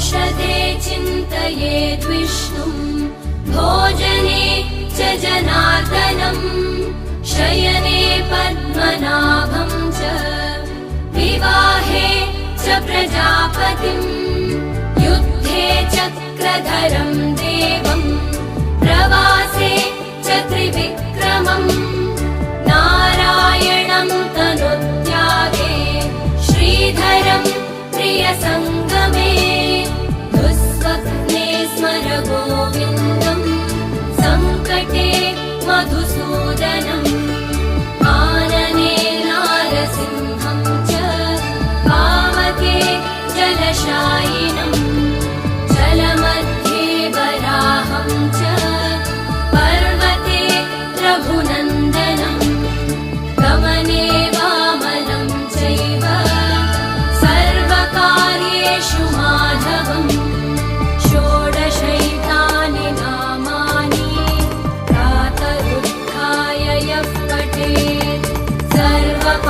औषधे चिन्तयेद्विष्णुं भोजने च जनार्दनं शयने पद्मनाभं च विवाहे च प्रजापतिं युद्धे चक्रधरं देवं प्रवासे च त्रिविक्रमम् नारायणं तनुत्यागे श्रीधरं प्रियसङ्गमे दुःस्वप्ने स्मर गोविन्दं सङ्कटे मधुसूदनम् आनने नारसिंहं च पावके जलशायिनं जलमध्ये वराहं च पर्वते रघुनन्दनं गमने वामनं चैव सर्वकार्येषु माधवम् षोडशैतानि नामानि प्रातरुत्थाय यः पठेत् सर्वपापविनिर्मुक्तः